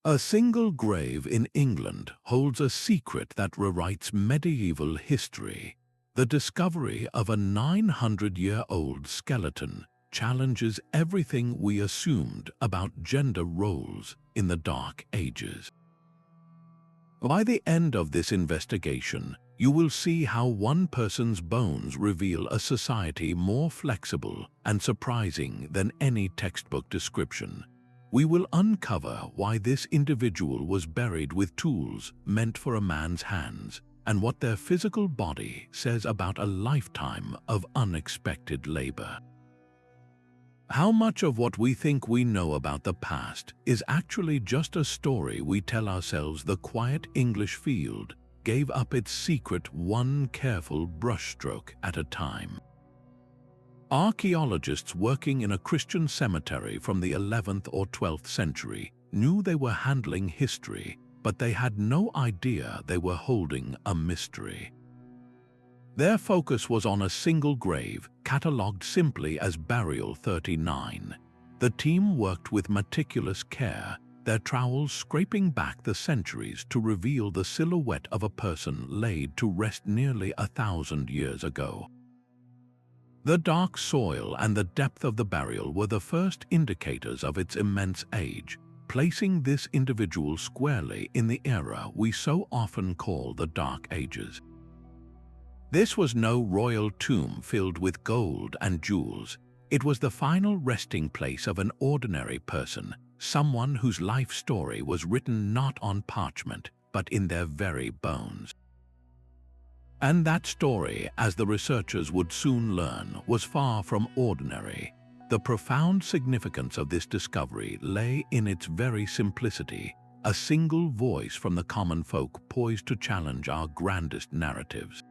A single grave in England holds a secret that rewrites medieval history. The discovery of a 900-year-old skeleton challenges everything we assumed about gender roles in the Dark Ages. By the end of this investigation, you will see how one person's bones reveal a society more flexible and surprising than any textbook description. We will uncover why this individual was buried with tools meant for a man's hands, and what their physical body says about a lifetime of unexpected labor. How much of what we think we know about the past is actually just a story we tell ourselves? The quiet English field gave up its secret one careful brushstroke at a time. Archaeologists working in a Christian cemetery from the 11th or 12th century knew they were handling history, but they had no idea they were holding a mystery. Their focus was on a single grave, catalogued simply as Burial 39. The team worked with meticulous care, their trowels scraping back the centuries to reveal the silhouette of a person laid to rest nearly 1,000 years ago. The dark soil and the depth of the burial were the first indicators of its immense age, placing this individual squarely in the era we so often call the Dark Ages. This was no royal tomb filled with gold and jewels. It was the final resting place of an ordinary person, someone whose life story was written not on parchment, but in their very bones. And that story, as the researchers would soon learn, was far from ordinary. The profound significance of this discovery lay in its very simplicity, a single voice from the common folk poised to challenge our grandest narratives.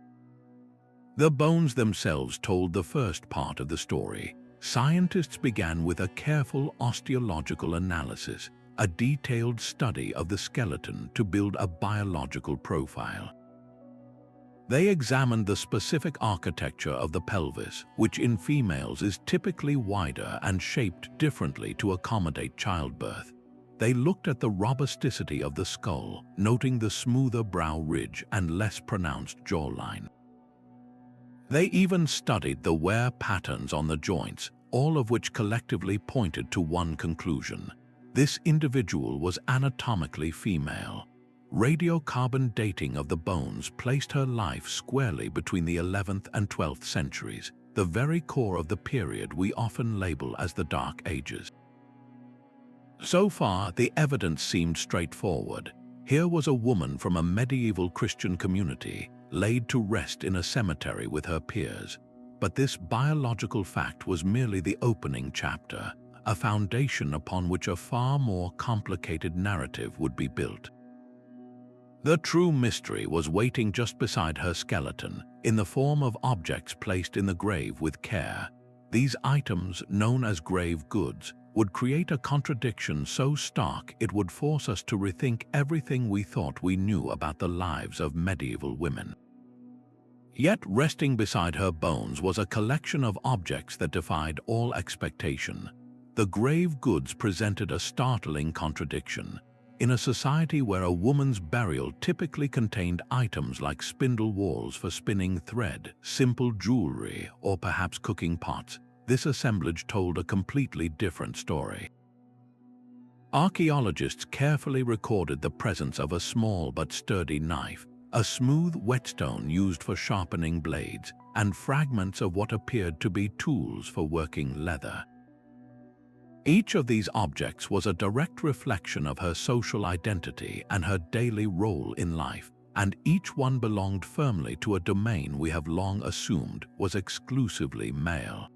The bones themselves told the first part of the story. Scientists began with a careful osteological analysis, a detailed study of the skeleton to build a biological profile. They examined the specific architecture of the pelvis, which in females is typically wider and shaped differently to accommodate childbirth. They looked at the robusticity of the skull, noting the smoother brow ridge and less pronounced jawline. They even studied the wear patterns on the joints, all of which collectively pointed to one conclusion: this individual was anatomically female. Radiocarbon dating of the bones placed her life squarely between the 11th and 12th centuries, the very core of the period we often label as the Dark Ages. So far, the evidence seemed straightforward. Here was a woman from a medieval Christian community, laid to rest in a cemetery with her peers. But this biological fact was merely the opening chapter, a foundation upon which a far more complicated narrative would be built. The true mystery was waiting just beside her skeleton, in the form of objects placed in the grave with care. These items, known as grave goods, would create a contradiction so stark it would force us to rethink everything we thought we knew about the lives of medieval women. Yet resting beside her bones was a collection of objects that defied all expectation. The grave goods presented a startling contradiction. In a society where a woman's burial typically contained items like spindle whorls for spinning thread, simple jewelry, or perhaps cooking pots, this assemblage told a completely different story. Archaeologists carefully recorded the presence of a small but sturdy knife, a smooth whetstone used for sharpening blades, and fragments of what appeared to be tools for working leather. Each of these objects was a direct reflection of her social identity and her daily role in life, and each one belonged firmly to a domain we have long assumed was exclusively male.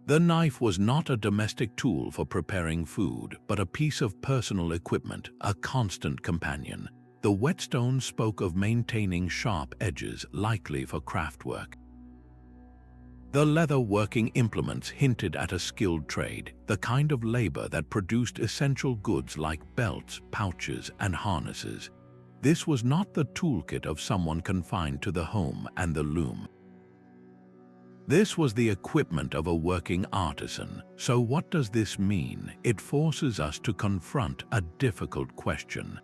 The knife was not a domestic tool for preparing food, but a piece of personal equipment, a constant companion. The whetstone spoke of maintaining sharp edges, likely for craftwork. The leather-working implements hinted at a skilled trade, the kind of labor that produced essential goods like belts, pouches, and harnesses. This was not the toolkit of someone confined to the home and the loom. This was the equipment of a working artisan. So what does this mean? It forces us to confront a difficult question.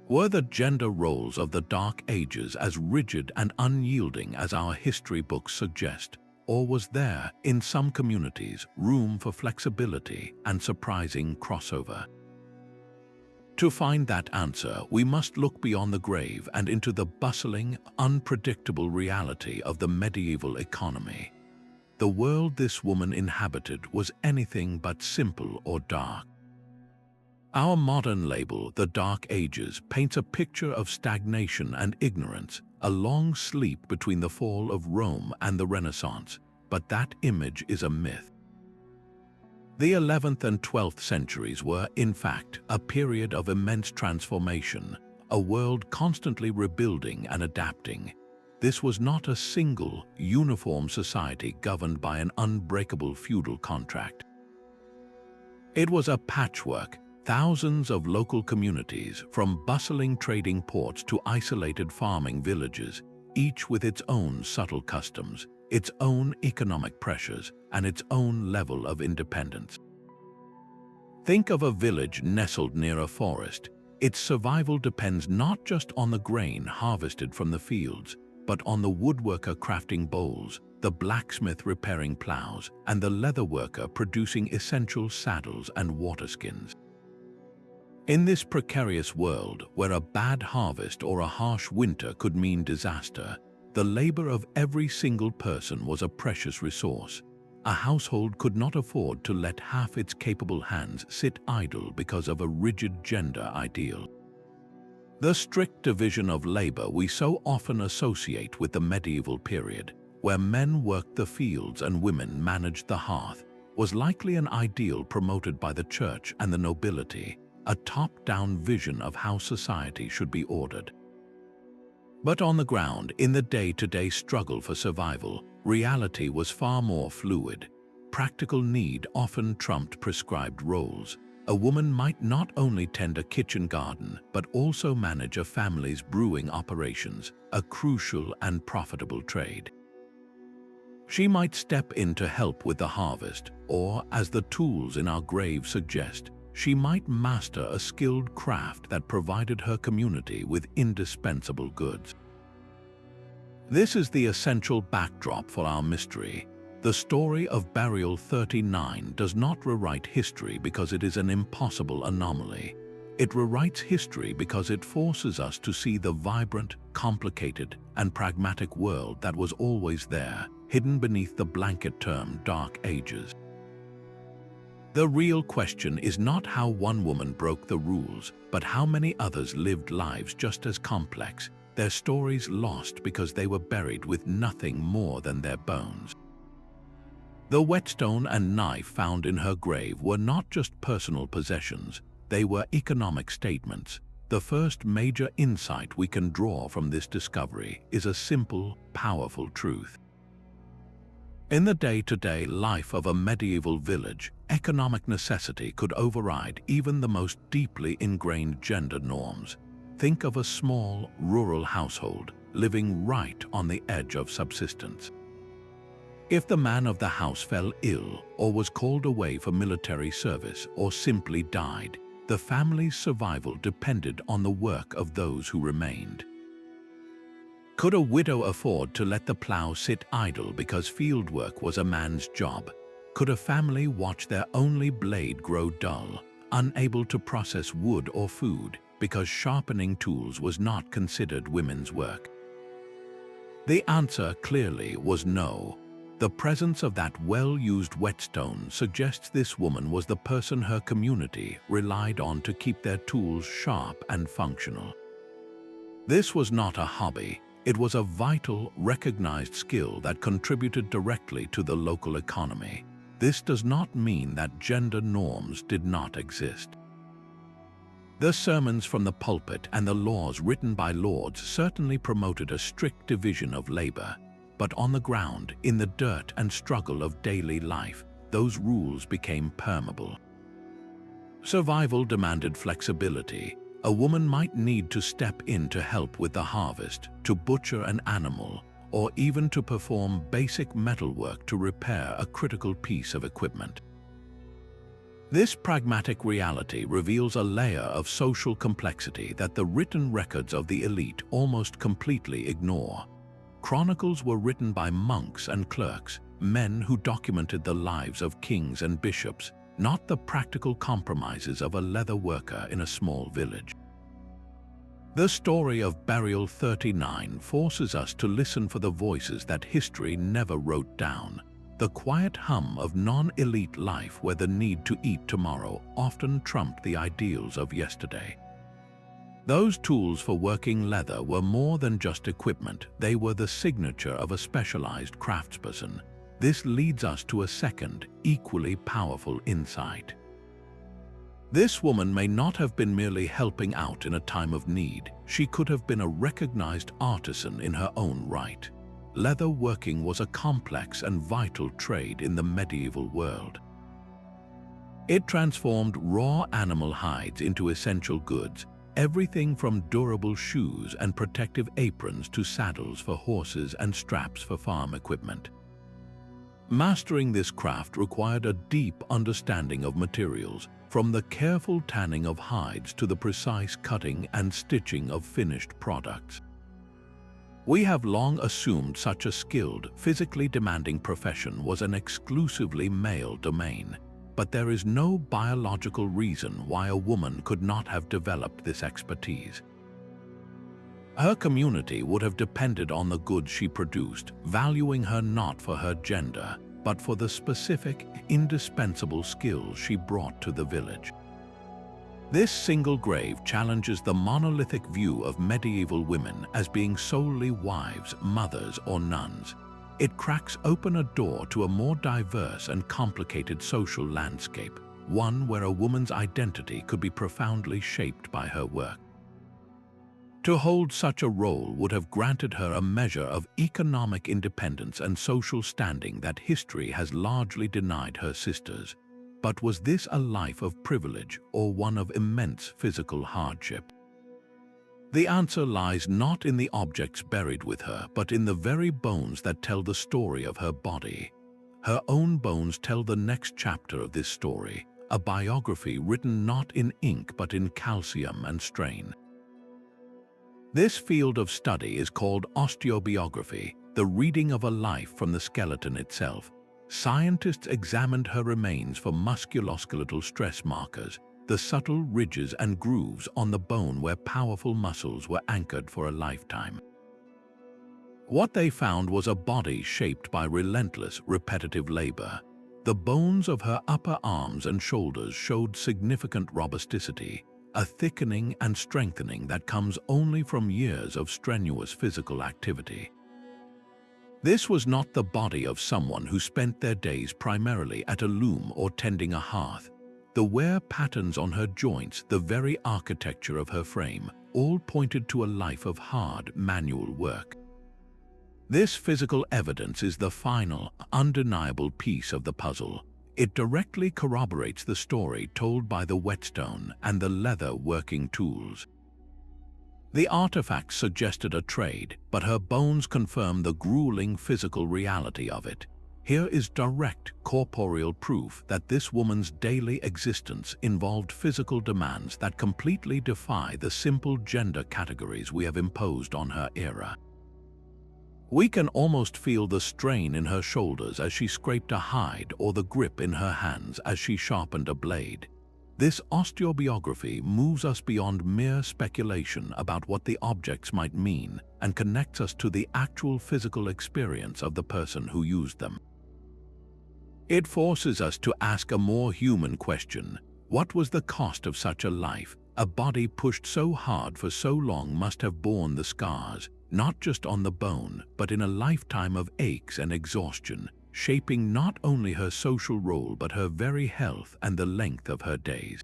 Were the gender roles of the Dark Ages as rigid and unyielding as our history books suggest? Or was there, in some communities, room for flexibility and surprising crossover? To find that answer, we must look beyond the grave and into the bustling, unpredictable reality of the medieval economy. The world this woman inhabited was anything but simple or dark. Our modern label, the Dark Ages, paints a picture of stagnation and ignorance, a long sleep between the fall of Rome and the Renaissance, but that image is a myth. The 11th and 12th centuries were, in fact, a period of immense transformation, a world constantly rebuilding and adapting. This was not a single, uniform society governed by an unbreakable feudal contract. It was a patchwork. Thousands of local communities, from bustling trading ports to isolated farming villages, each with its own subtle customs, its own economic pressures, and its own level of independence. Think of a village nestled near a forest. Its survival depends not just on the grain harvested from the fields, but on the woodworker crafting bowls, the blacksmith repairing plows, and the leatherworker producing essential saddles and waterskins. In this precarious world, where a bad harvest or a harsh winter could mean disaster, the labor of every single person was a precious resource. A household could not afford to let half its capable hands sit idle because of a rigid gender ideal. The strict division of labor we so often associate with the medieval period, where men worked the fields and women managed the hearth, was likely an ideal promoted by the church and the nobility, a top-down vision of how society should be ordered. But on the ground, in the day-to-day struggle for survival, reality was far more fluid. Practical need often trumped prescribed roles. A woman might not only tend a kitchen garden, but also manage a family's brewing operations, a crucial and profitable trade. She might step in to help with the harvest, or, as the tools in our grave suggest, she might master a skilled craft that provided her community with indispensable goods. This is the essential backdrop for our mystery. The story of Burial 39 does not rewrite history because it is an impossible anomaly. It rewrites history because it forces us to see the vibrant, complicated, and pragmatic world that was always there, hidden beneath the blanket term Dark Ages. The real question is not how one woman broke the rules, but how many others lived lives just as complex, their stories lost because they were buried with nothing more than their bones. The whetstone and knife found in her grave were not just personal possessions, they were economic statements. The first major insight we can draw from this discovery is a simple, powerful truth. In the day-to-day life of a medieval village, economic necessity could override even the most deeply ingrained gender norms. Think of a small, rural household living right on the edge of subsistence. If the man of the house fell ill or was called away for military service or simply died, the family's survival depended on the work of those who remained. Could a widow afford to let the plow sit idle because fieldwork was a man's job? Could a family watch their only blade grow dull, unable to process wood or food because sharpening tools was not considered women's work? The answer clearly was no. The presence of that well-used whetstone suggests this woman was the person her community relied on to keep their tools sharp and functional. This was not a hobby. It was a vital, recognized skill that contributed directly to the local economy. This does not mean that gender norms did not exist. The sermons from the pulpit and the laws written by lords certainly promoted a strict division of labor, but on the ground, in the dirt and struggle of daily life, those rules became permeable. Survival demanded flexibility. A woman might need to step in to help with the harvest, to butcher an animal, or even to perform basic metalwork to repair a critical piece of equipment. This pragmatic reality reveals a layer of social complexity that the written records of the elite almost completely ignore. Chronicles were written by monks and clerks, men who documented the lives of kings and bishops, not the practical compromises of a leather worker in a small village. The story of Burial 39 forces us to listen for the voices that history never wrote down. The quiet hum of non-elite life where the need to eat tomorrow often trumped the ideals of yesterday. Those tools for working leather were more than just equipment, they were the signature of a specialized craftsperson. This leads us to a second, equally powerful insight. This woman may not have been merely helping out in a time of need. She could have been a recognized artisan in her own right. Leather working was a complex and vital trade in the medieval world. It transformed raw animal hides into essential goods, everything from durable shoes and protective aprons to saddles for horses and straps for farm equipment. Mastering this craft required a deep understanding of materials, from the careful tanning of hides to the precise cutting and stitching of finished products. We have long assumed such a skilled, physically demanding profession was an exclusively male domain, but there is no biological reason why a woman could not have developed this expertise. Her community would have depended on the goods she produced, valuing her not for her gender, but for the specific, indispensable skills she brought to the village. This single grave challenges the monolithic view of medieval women as being solely wives, mothers, or nuns. It cracks open a door to a more diverse and complicated social landscape, one where a woman's identity could be profoundly shaped by her work. To hold such a role would have granted her a measure of economic independence and social standing that history has largely denied her sisters. But was this a life of privilege or one of immense physical hardship? The answer lies not in the objects buried with her, but in the very bones that tell the story of her body. Her own bones tell the next chapter of this story, a biography written not in ink but in calcium and strain. This field of study is called osteobiography, the reading of a life from the skeleton itself. Scientists examined her remains for musculoskeletal stress markers, the subtle ridges and grooves on the bone where powerful muscles were anchored for a lifetime. What they found was a body shaped by relentless, repetitive labor. The bones of her upper arms and shoulders showed significant robusticity, a thickening and strengthening that comes only from years of strenuous physical activity. This was not the body of someone who spent their days primarily at a loom or tending a hearth. The wear patterns on her joints, the very architecture of her frame, all pointed to a life of hard, manual work. This physical evidence is the final, undeniable piece of the puzzle. It directly corroborates the story told by the whetstone and the leather working tools. The artifacts suggested a trade, but her bones confirm the grueling physical reality of it. Here is direct, corporeal proof that this woman's daily existence involved physical demands that completely defy the simple gender categories we have imposed on her era. We can almost feel the strain in her shoulders as she scraped a hide or the grip in her hands as she sharpened a blade. This osteobiography moves us beyond mere speculation about what the objects might mean and connects us to the actual physical experience of the person who used them. It forces us to ask a more human question. What was the cost of such a life? A body pushed so hard for so long must have borne the scars, not just on the bone, but in a lifetime of aches and exhaustion, shaping not only her social role but her very health and the length of her days.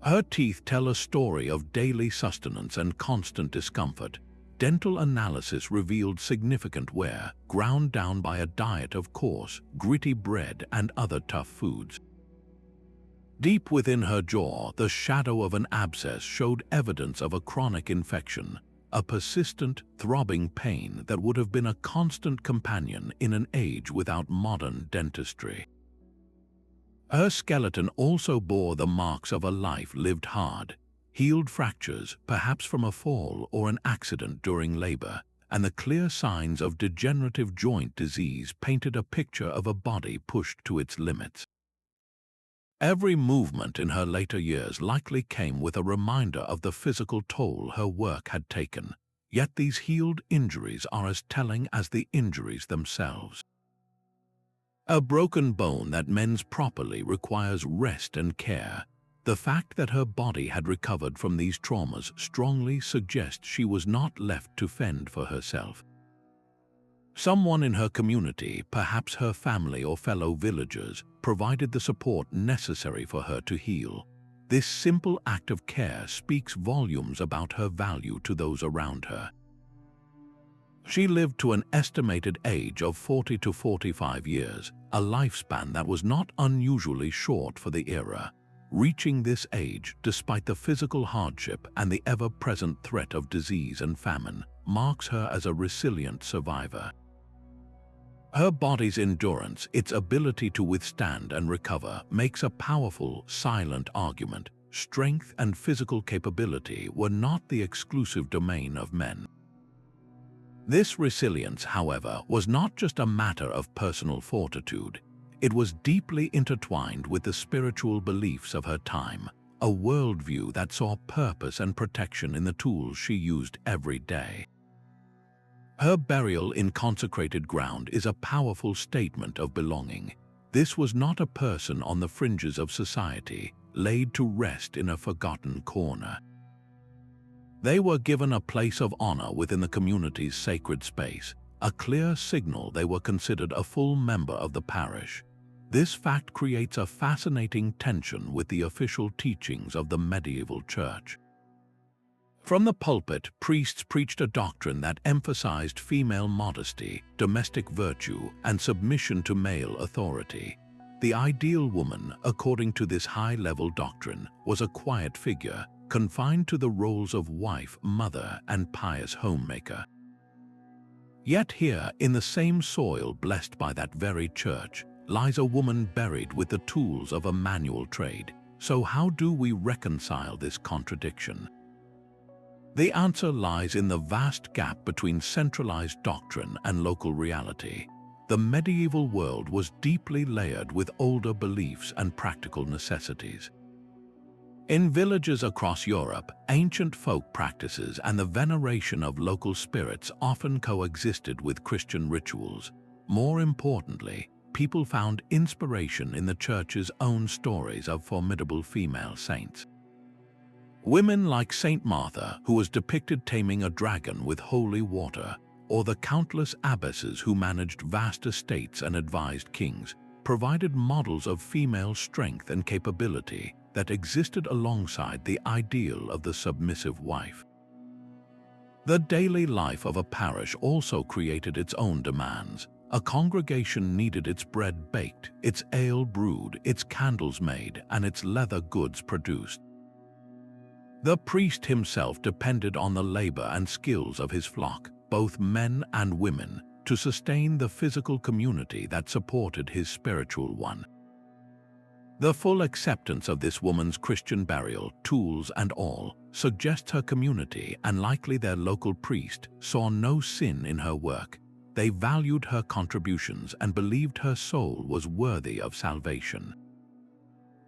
Her teeth tell a story of daily sustenance and constant discomfort. Dental analysis revealed significant wear, ground down by a diet of coarse, gritty bread and other tough foods. Deep within her jaw, the shadow of an abscess showed evidence of a chronic infection. a persistent, throbbing pain that would have been a constant companion in an age without modern dentistry. Her skeleton also bore the marks of a life lived hard, healed fractures, perhaps from a fall or an accident during labor, and the clear signs of degenerative joint disease painted a picture of a body pushed to its limits. Every movement in her later years likely came with a reminder of the physical toll her work had taken, yet these healed injuries are as telling as the injuries themselves. A broken bone that mends properly requires rest and care. The fact that her body had recovered from these traumas strongly suggests she was not left to fend for herself. Someone in her community, perhaps her family or fellow villagers, provided the support necessary for her to heal. This simple act of care speaks volumes about her value to those around her. She lived to an estimated age of 40 to 45 years, a lifespan that was not unusually short for the era. Reaching this age, despite the physical hardship and the ever-present threat of disease and famine, marks her as a resilient survivor. Her body's endurance, its ability to withstand and recover, makes a powerful, silent argument. Strength and physical capability were not the exclusive domain of men. This resilience, however, was not just a matter of personal fortitude. It was deeply intertwined with the spiritual beliefs of her time, a worldview that saw purpose and protection in the tools she used every day. Her burial in consecrated ground is a powerful statement of belonging. This was not a person on the fringes of society, laid to rest in a forgotten corner. They were given a place of honor within the community's sacred space, a clear signal they were considered a full member of the parish. This fact creates a fascinating tension with the official teachings of the medieval church. From the pulpit, priests preached a doctrine that emphasized female modesty, domestic virtue, and submission to male authority. The ideal woman, according to this high-level doctrine, was a quiet figure, confined to the roles of wife, mother, and pious homemaker. Yet here, in the same soil blessed by that very church, lies a woman buried with the tools of a manual trade. So how do we reconcile this contradiction? The answer lies in the vast gap between centralized doctrine and local reality. The medieval world was deeply layered with older beliefs and practical necessities. In villages across Europe, ancient folk practices and the veneration of local spirits often coexisted with Christian rituals. More importantly, people found inspiration in the church's own stories of formidable female saints. Women like Saint Martha, who was depicted taming a dragon with holy water, or the countless abbesses who managed vast estates and advised kings, provided models of female strength and capability that existed alongside the ideal of the submissive wife. The daily life of a parish also created its own demands. A congregation needed its bread baked, its ale brewed, its candles made, and its leather goods produced. The priest himself depended on the labor and skills of his flock, both men and women, to sustain the physical community that supported his spiritual one. The full acceptance of this woman's Christian burial, tools and all, suggests her community, and likely their local priest, saw no sin in her work. They valued her contributions and believed her soul was worthy of salvation.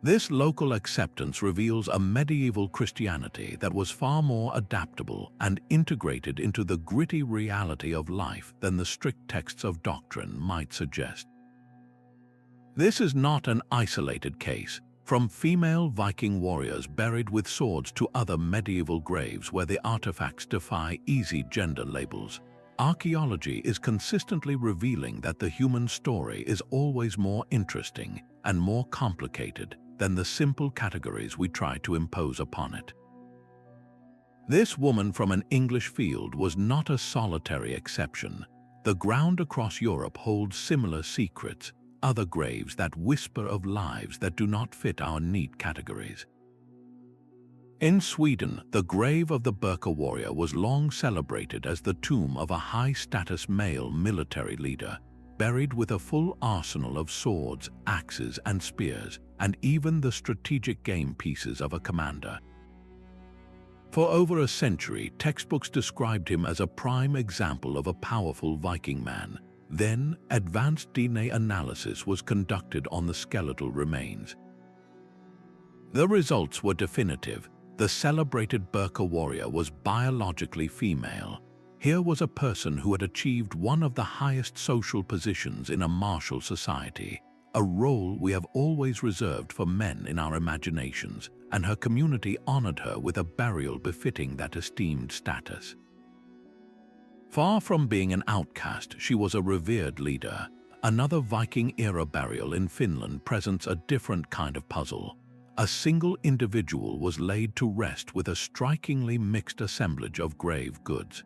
This local acceptance reveals a medieval Christianity that was far more adaptable and integrated into the gritty reality of life than the strict texts of doctrine might suggest. This is not an isolated case. From female Viking warriors buried with swords to other medieval graves where the artifacts defy easy gender labels, archaeology is consistently revealing that the human story is always more interesting and more complicated than the simple categories we try to impose upon it. This woman from an English field was not a solitary exception. The ground across Europe holds similar secrets, other graves that whisper of lives that do not fit our neat categories. In Sweden, the grave of the Birka warrior was long celebrated as the tomb of a high-status male military leader, buried with a full arsenal of swords, axes, and spears, and even the strategic game pieces of a commander. For over a century, textbooks described him as a prime example of a powerful Viking man. Then, advanced DNA analysis was conducted on the skeletal remains. The results were definitive. The celebrated Birka warrior was biologically female. Here was a person who had achieved one of the highest social positions in a martial society, a role we have always reserved for men in our imaginations, and her community honored her with a burial befitting that esteemed status. Far from being an outcast, she was a revered leader. Another Viking-era burial in Finland presents a different kind of puzzle. A single individual was laid to rest with a strikingly mixed assemblage of grave goods.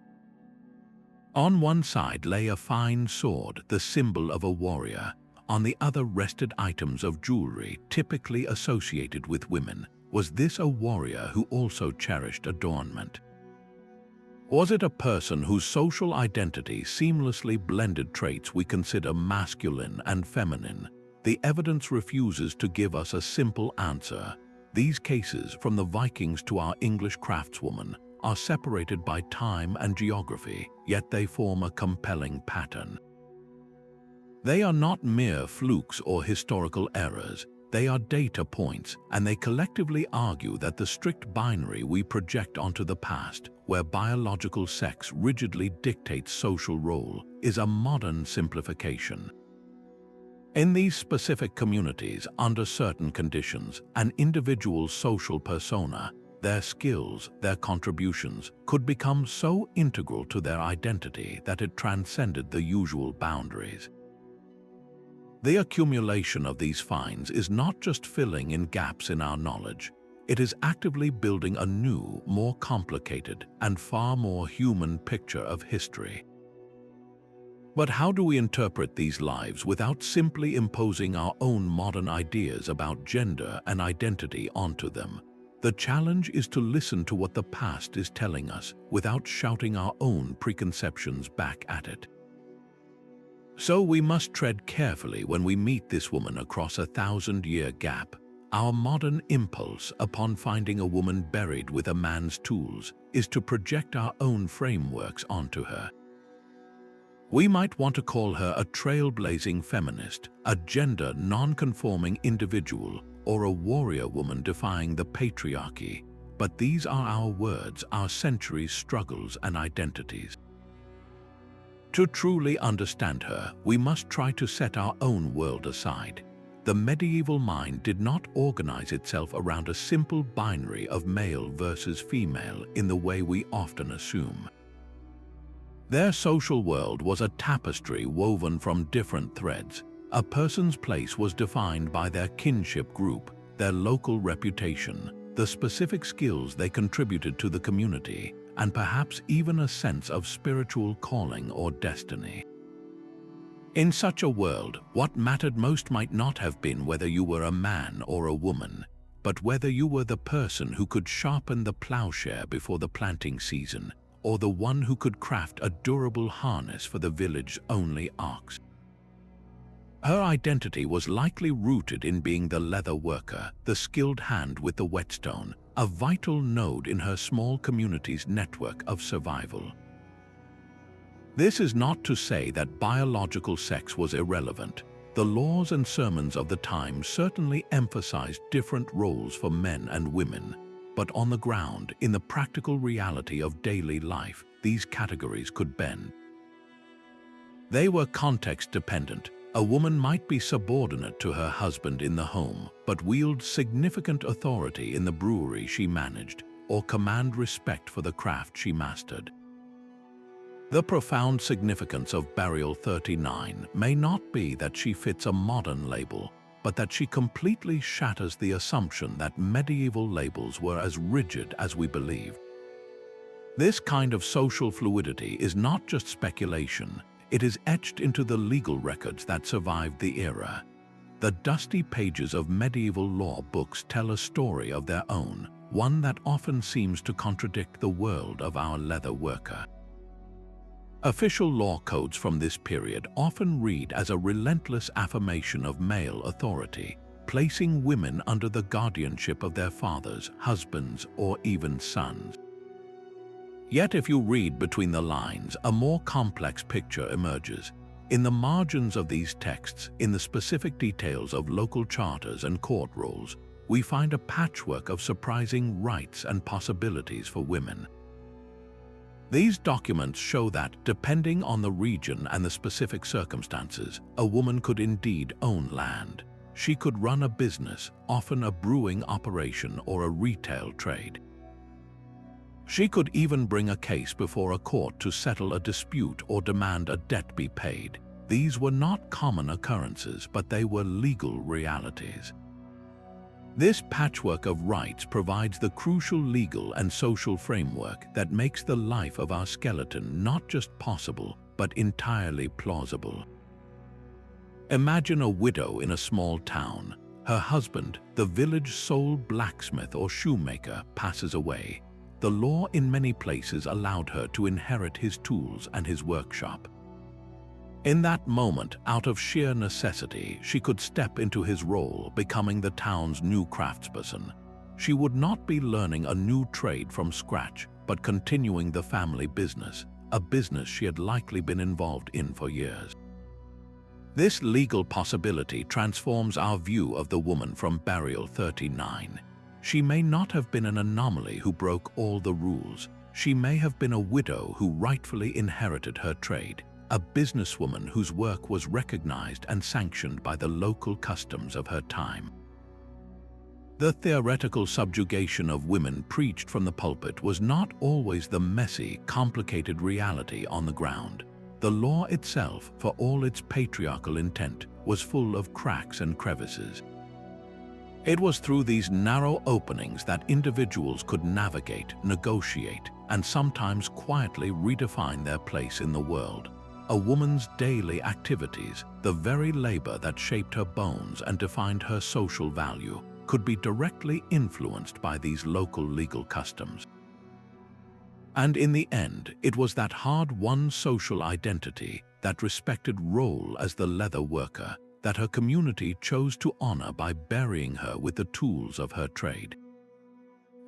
On one side lay a fine sword, the symbol of a warrior. On the other rested items of jewelry typically associated with women. Was this a warrior who also cherished adornment? Was it a person whose social identity seamlessly blended traits we consider masculine and feminine? The evidence refuses to give us a simple answer. These cases, from the Vikings to our English craftswoman, are separated by time and geography, yet they form a compelling pattern. They are not mere flukes or historical errors. They are data points, and they collectively argue that the strict binary we project onto the past, where biological sex rigidly dictates social role, is a modern simplification. In these specific communities, under certain conditions, an individual's social persona, their skills, their contributions, could become so integral to their identity that it transcended the usual boundaries. The accumulation of these finds is not just filling in gaps in our knowledge. It is actively building a new, more complicated, and far more human picture of history. But how do we interpret these lives without simply imposing our own modern ideas about gender and identity onto them? The challenge is to listen to what the past is telling us without shouting our own preconceptions back at it. So we must tread carefully when we meet this woman across a 1,000-year gap. Our modern impulse upon finding a woman buried with a man's tools is to project our own frameworks onto her. We might want to call her a trailblazing feminist, a gender non-conforming individual, or a warrior woman defying the patriarchy. But these are our words, our centuries' struggles and identities. To truly understand her, we must try to set our own world aside. The medieval mind did not organize itself around a simple binary of male versus female in the way we often assume. Their social world was a tapestry woven from different threads. A person's place was defined by their kinship group, their local reputation, the specific skills they contributed to the community, and perhaps even a sense of spiritual calling or destiny. In such a world, what mattered most might not have been whether you were a man or a woman, but whether you were the person who could sharpen the plowshare before the planting season, or the one who could craft a durable harness for the village's only ox. Her identity was likely rooted in being the leather worker, the skilled hand with the whetstone, a vital node in her small community's network of survival. This is not to say that biological sex was irrelevant. The laws and sermons of the time certainly emphasized different roles for men and women, but on the ground, in the practical reality of daily life, these categories could bend. They were context-dependent. A woman might be subordinate to her husband in the home, but wield significant authority in the brewery she managed, or command respect for the craft she mastered. The profound significance of Burial 39 may not be that she fits a modern label, but that she completely shatters the assumption that medieval labels were as rigid as we believe. This kind of social fluidity is not just speculation, it is etched into the legal records that survived the era. The dusty pages of medieval law books tell a story of their own, one that often seems to contradict the world of our leather worker. Official law codes from this period often read as a relentless affirmation of male authority, placing women under the guardianship of their fathers, husbands, or even sons. Yet if you read between the lines, a more complex picture emerges. In the margins of these texts, in the specific details of local charters and court rules, we find a patchwork of surprising rights and possibilities for women. These documents show that, depending on the region and the specific circumstances, a woman could indeed own land. She could run a business, often a brewing operation or a retail trade. She could even bring a case before a court to settle a dispute or demand a debt be paid. These were not common occurrences, but they were legal realities. This patchwork of rights provides the crucial legal and social framework that makes the life of our skeleton not just possible, but entirely plausible. Imagine a widow in a small town. Her husband, the village sole blacksmith or shoemaker, passes away. The law in many places allowed her to inherit his tools and his workshop. In that moment, out of sheer necessity, she could step into his role, becoming the town's new craftsperson. She would not be learning a new trade from scratch, but continuing the family business, a business she had likely been involved in for years. This legal possibility transforms our view of the woman from Burial 39. She may not have been an anomaly who broke all the rules. She may have been a widow who rightfully inherited her trade, a businesswoman whose work was recognized and sanctioned by the local customs of her time. The theoretical subjugation of women preached from the pulpit was not always the messy, complicated reality on the ground. The law itself, for all its patriarchal intent, was full of cracks and crevices. It was through these narrow openings that individuals could navigate, negotiate, and sometimes quietly redefine their place in the world. A woman's daily activities, the very labor that shaped her bones and defined her social value, could be directly influenced by these local legal customs. And in the end, it was that hard-won social identity, that respected role as the leather worker, that her community chose to honor by burying her with the tools of her trade.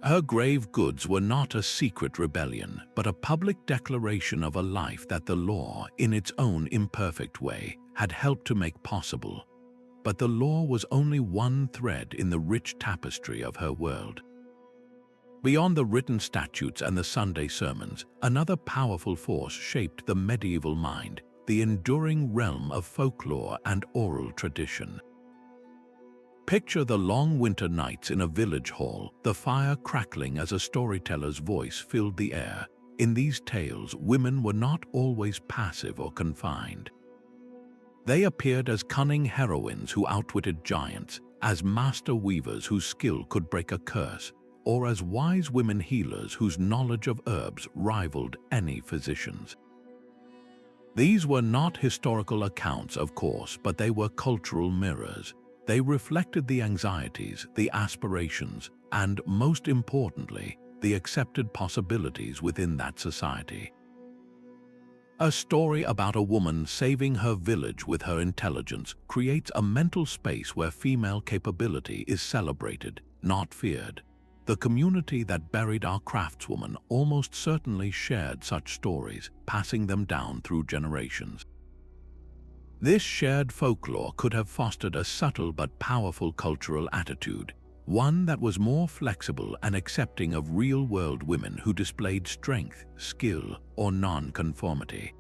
Her grave goods were not a secret rebellion, but a public declaration of a life that the law, in its own imperfect way, had helped to make possible. But the law was only one thread in the rich tapestry of her world. Beyond the written statutes and the Sunday sermons, another powerful force shaped the medieval mind, the enduring realm of folklore and oral tradition. Picture the long winter nights in a village hall, the fire crackling as a storyteller's voice filled the air. In these tales, women were not always passive or confined. They appeared as cunning heroines who outwitted giants, as master weavers whose skill could break a curse, or as wise women healers whose knowledge of herbs rivaled any physician's. These were not historical accounts, of course, but they were cultural mirrors. They reflected the anxieties, the aspirations, and, most importantly, the accepted possibilities within that society. A story about a woman saving her village with her intelligence creates a mental space where female capability is celebrated, not feared. The community that buried our craftswoman almost certainly shared such stories, passing them down through generations. This shared folklore could have fostered a subtle but powerful cultural attitude, one that was more flexible and accepting of real-world women who displayed strength, skill, or non-conformity.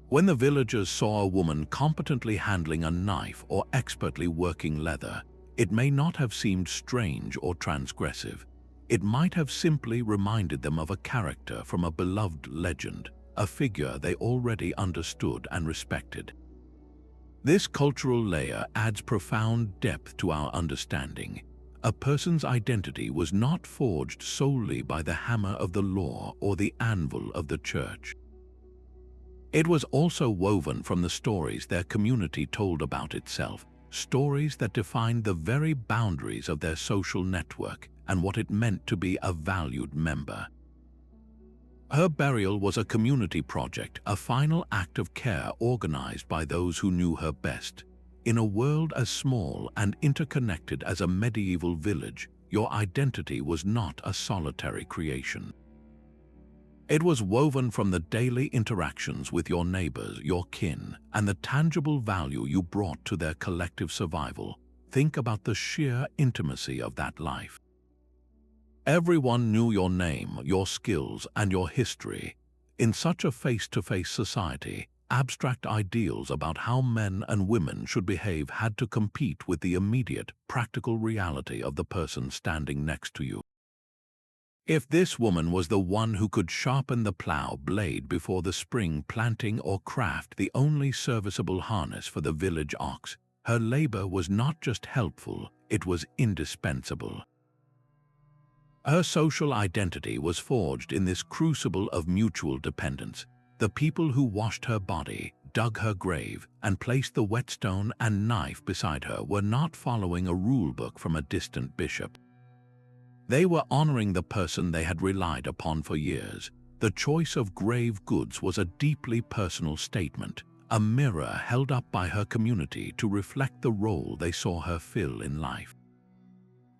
When the villagers saw a woman competently handling a knife or expertly working leather, it may not have seemed strange or transgressive. It might have simply reminded them of a character from a beloved legend, a figure they already understood and respected. This cultural layer adds profound depth to our understanding. A person's identity was not forged solely by the hammer of the law or the anvil of the church. It was also woven from the stories their community told about itself, stories that defined the very boundaries of their social network and what it meant to be a valued member. Her burial was a community project, a final act of care organized by those who knew her best. In a world as small and interconnected as a medieval village, your identity was not a solitary creation. It was woven from the daily interactions with your neighbors, your kin, and the tangible value you brought to their collective survival. Think about the sheer intimacy of that life. Everyone knew your name, your skills, and your history. In such a face-to-face society, abstract ideals about how men and women should behave had to compete with the immediate, practical reality of the person standing next to you. If this woman was the one who could sharpen the plow blade before the spring planting or craft the only serviceable harness for the village ox, her labor was not just helpful, it was indispensable. Her social identity was forged in this crucible of mutual dependence. The people who washed her body, dug her grave, and placed the whetstone and knife beside her were not following a rulebook from a distant bishop. They were honoring the person they had relied upon for years. The choice of grave goods was a deeply personal statement, a mirror held up by her community to reflect the role they saw her fill in life.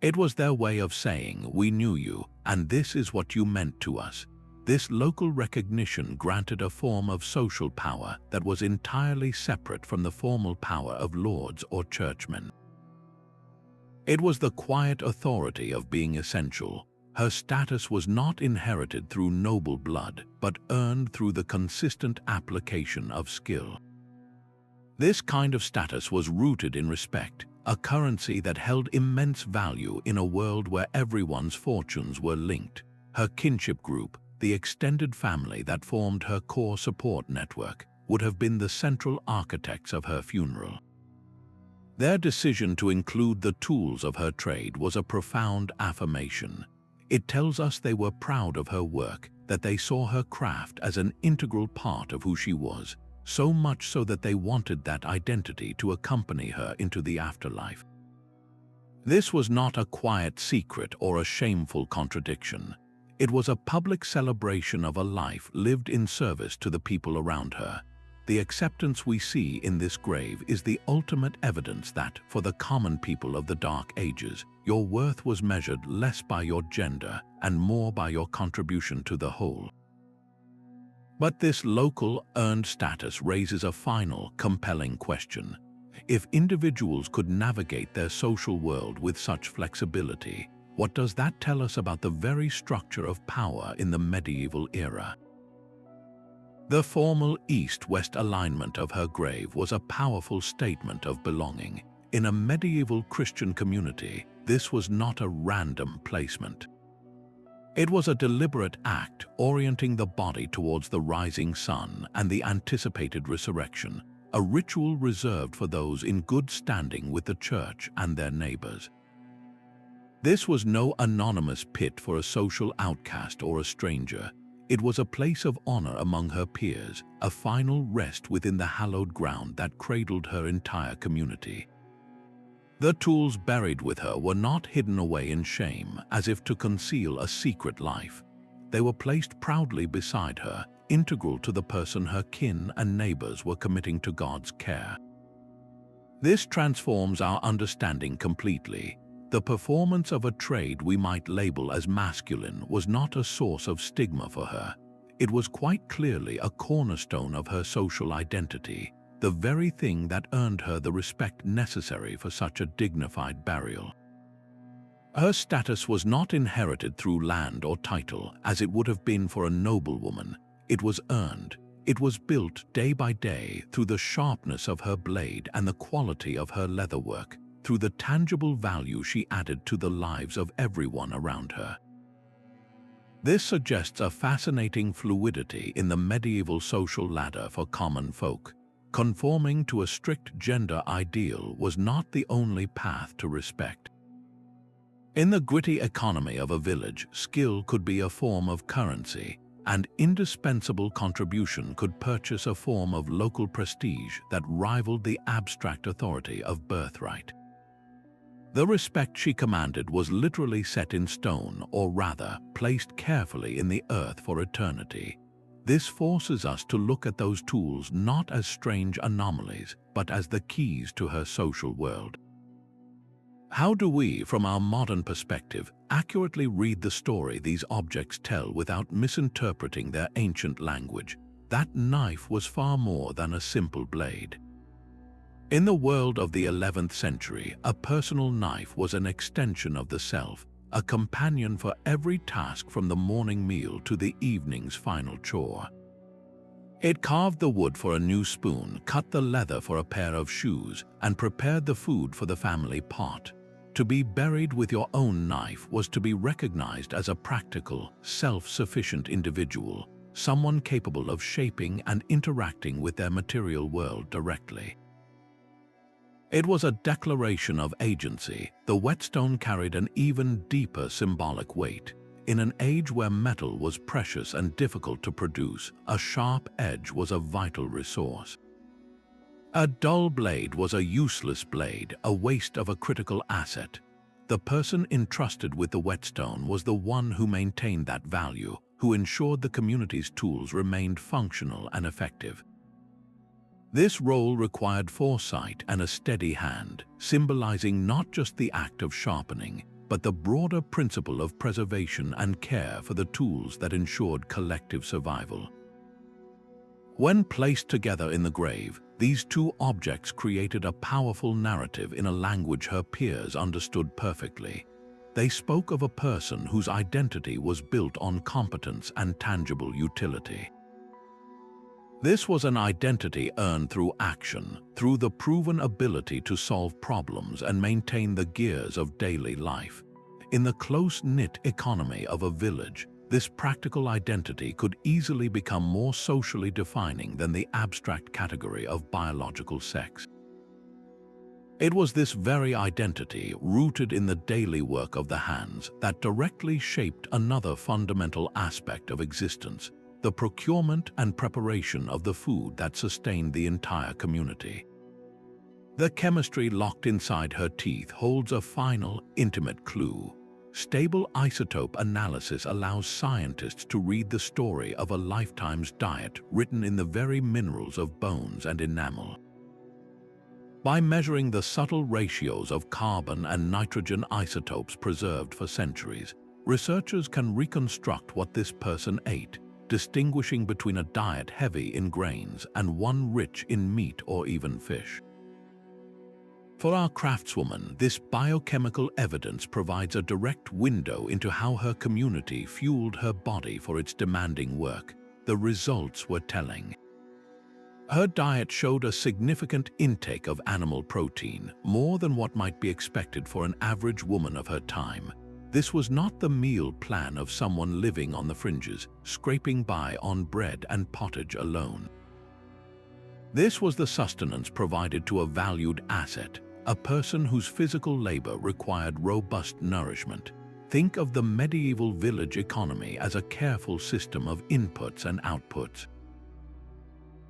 It was their way of saying, "We knew you, and this is what you meant to us." This local recognition granted a form of social power that was entirely separate from the formal power of lords or churchmen. It was the quiet authority of being essential. Her status was not inherited through noble blood, but earned through the consistent application of skill. This kind of status was rooted in respect, a currency that held immense value in a world where everyone's fortunes were linked. Her kinship group, the extended family that formed her core support network, would have been the central architects of her funeral. Their decision to include the tools of her trade was a profound affirmation. It tells us they were proud of her work, that they saw her craft as an integral part of who she was, so much so that they wanted that identity to accompany her into the afterlife. This was not a quiet secret or a shameful contradiction. It was a public celebration of a life lived in service to the people around her. The acceptance we see in this grave is the ultimate evidence that, for the common people of the Dark Ages, your worth was measured less by your gender and more by your contribution to the whole. But this local, earned status raises a final, compelling question. If individuals could navigate their social world with such flexibility, what does that tell us about the very structure of power in the medieval era? The formal east-west alignment of her grave was a powerful statement of belonging. In a medieval Christian community, this was not a random placement. It was a deliberate act orienting the body towards the rising sun and the anticipated resurrection, a ritual reserved for those in good standing with the church and their neighbors. This was no anonymous pit for a social outcast or a stranger. It was a place of honor among her peers, a final rest within the hallowed ground that cradled her entire community. The tools buried with her were not hidden away in shame, as if to conceal a secret life. They were placed proudly beside her, integral to the person her kin and neighbors were committing to God's care. This transforms our understanding completely. The performance of a trade we might label as masculine was not a source of stigma for her. It was quite clearly a cornerstone of her social identity, the very thing that earned her the respect necessary for such a dignified burial. Her status was not inherited through land or title, as it would have been for a noblewoman. It was earned. It was built day by day through the sharpness of her blade and the quality of her leatherwork, through the tangible value she added to the lives of everyone around her. This suggests a fascinating fluidity in the medieval social ladder for common folk. Conforming to a strict gender ideal was not the only path to respect. In the gritty economy of a village, skill could be a form of currency, and indispensable contribution could purchase a form of local prestige that rivaled the abstract authority of birthright. The respect she commanded was literally set in stone, or rather, placed carefully in the earth for eternity. This forces us to look at those tools not as strange anomalies, but as the keys to her social world. How do we, from our modern perspective, accurately read the story these objects tell without misinterpreting their ancient language? That knife was far more than a simple blade. In the world of the 11th century, a personal knife was an extension of the self, a companion for every task from the morning meal to the evening's final chore. It carved the wood for a new spoon, cut the leather for a pair of shoes, and prepared the food for the family pot. To be buried with your own knife was to be recognized as a practical, self-sufficient individual, someone capable of shaping and interacting with their material world directly. It was a declaration of agency. The whetstone carried an even deeper symbolic weight. In an age where metal was precious and difficult to produce, a sharp edge was a vital resource. A dull blade was a useless blade, a waste of a critical asset. The person entrusted with the whetstone was the one who maintained that value, who ensured the community's tools remained functional and effective. This role required foresight and a steady hand, symbolizing not just the act of sharpening, but the broader principle of preservation and care for the tools that ensured collective survival. When placed together in the grave, these two objects created a powerful narrative in a language her peers understood perfectly. They spoke of a person whose identity was built on competence and tangible utility. This was an identity earned through action, through the proven ability to solve problems and maintain the gears of daily life. In the close-knit economy of a village, this practical identity could easily become more socially defining than the abstract category of biological sex. It was this very identity, rooted in the daily work of the hands, that directly shaped another fundamental aspect of existence: the procurement and preparation of the food that sustained the entire community. The chemistry locked inside her teeth holds a final, intimate clue. Stable isotope analysis allows scientists to read the story of a lifetime's diet written in the very minerals of bones and enamel. By measuring the subtle ratios of carbon and nitrogen isotopes preserved for centuries, researchers can reconstruct what this person ate, distinguishing between a diet heavy in grains and one rich in meat or even fish. For our craftswoman, this biochemical evidence provides a direct window into how her community fueled her body for its demanding work. The results were telling. Her diet showed a significant intake of animal protein, more than what might be expected for an average woman of her time. This was not the meal plan of someone living on the fringes, scraping by on bread and pottage alone. This was the sustenance provided to a valued asset, a person whose physical labor required robust nourishment. Think of the medieval village economy as a careful system of inputs and outputs.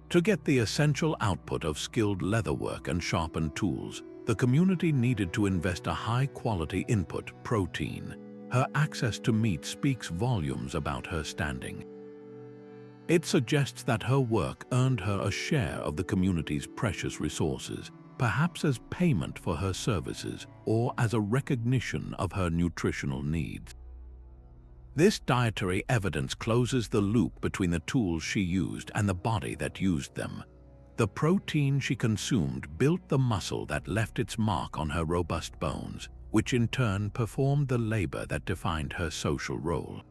To get the essential output of skilled leatherwork and sharpened tools, the community needed to invest a high-quality input, protein. Her access to meat speaks volumes about her standing. It suggests that her work earned her a share of the community's precious resources, perhaps as payment for her services or as a recognition of her nutritional needs. This dietary evidence closes the loop between the tools she used and the body that used them. The protein she consumed built the muscle that left its mark on her robust bones, which in turn performed the labor that defined her social role.